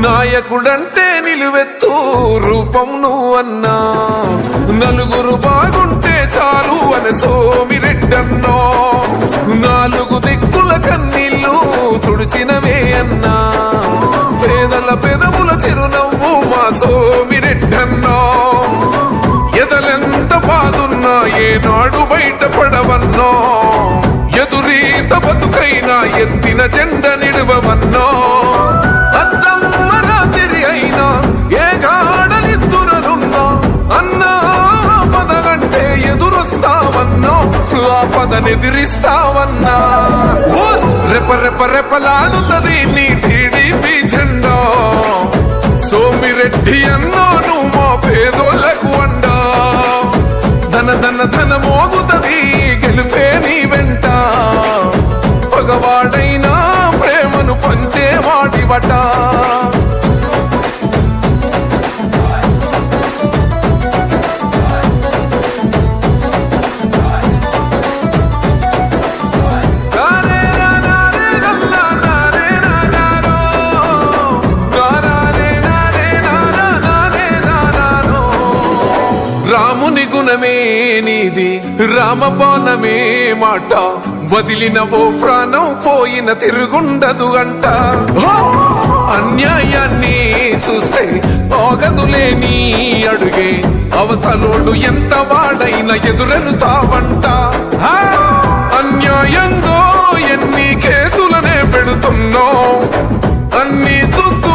నాయకుడంటే నిలువెత్తు రూపం నువ్వన్నా, నలుగురు బాగుంటే చాలు అని సోమిరెడ్డన్నో, నాలుగు దిక్కుల కన్నీళ్లు తుడిచినవే అన్నా, పేదల పెదవుల చిరునవ్వు మా సోమిరెడ్డన్నో, ఎదలెంత బాదున్నా ఏనాడు బయటపడవన్నో, ఎదురీత బతుకైనా ఎత్తిన జెండ నిడువమన్నో, అద్దమ్మ రాత్రి అయినా ఏ గాడనిద్దురలున్నా అన్నా పదగంటే ఎదురొస్తావన్నో, ఆ పదనెదిరిస్తావన్నా, రెప రెప రెపలాడుతది నీ టీడీపీ జెండా, సోమిరెడ్డి అన్నో నువ్వు మా పేదోళ్లకు అండా, ధన ధన ధన మోగుతది గెలుపే నీ వెంట, పగవాడైనా ప్రేమను పంచేవాడివట. రాముని గుణమే నీది రామబాణమే మాట, వదిలిన ఓ ప్రాణం పోయిన తిరుగుండదు అంట, అన్యాయాన్ని చూస్తే ఆగదులే నీ అడుగే, అవతలోడు ఎంత వాడైనా ఎదురను తావంట, అన్యాయంగా ఎన్ని కేసులనే పెడుతున్నో అన్ని చూస్తూ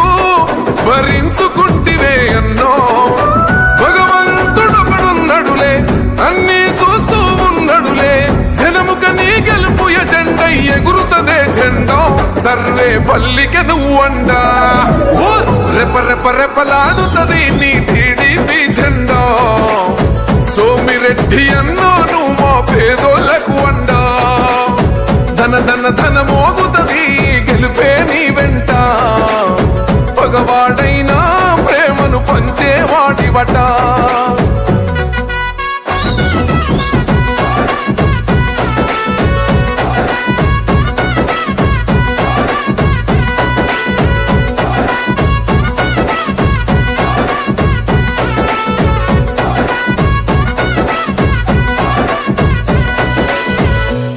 భరించుకుంటివే అన్నో, భగవంతుడొకడున్నడులే అన్ని చూస్తూ ఉన్నడులే, జనముక నీ గెలుపు ఎజెండ ఎగురుతదే జెండా, సర్వే పల్లిక నువ్వండా, రెప రెప రెపలాడుతది నీ టీడీపీ జెండా, సోమిరెడ్డి అన్నో నువ్వు మా పేదోళ్లకు అండా, ధన ధన ధన మోగుతది గెలుపే నీ వెంట, పగవాడైనా ప్రేమను పంచేవాడివట.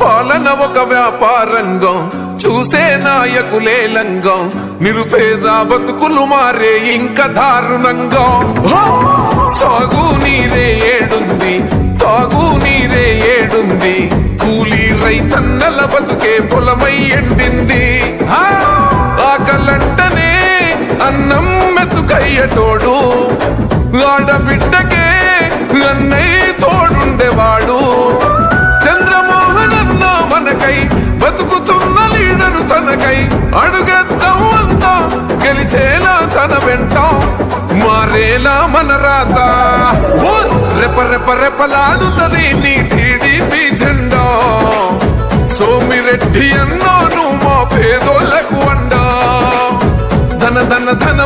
పాలన ఒక వ్యాపారంగం చూసే నాయకులే లంగం, నిరుపేద బతుకులు మారే ఇంకా దారుణంగా, సాగు నీరే ఏడుంది తాగు నీరే ఏడుంది, కూలీ రైతన్నల బతుకే పొలమై ఎండింది, ఆకలంటనే అన్నం మెతుకయ్యటోడు, ఆడబిడ్డకే అన్నయ్య తోడుండేవాడు, చంద్రమోహన్ అన్న మనకై బతుకుతున్న లీడరు తనకై, అడుగెద్దాం అంతా గెలిచేలా తన వెంట, మారేలా మన రాత, రెప రెప రెపలాడుతది నీ టీడీపీ జెండా, సోమిరెడ్డి అన్నో నువ్వు మా పేదోళ్లకు అండా, ధన ధన ధన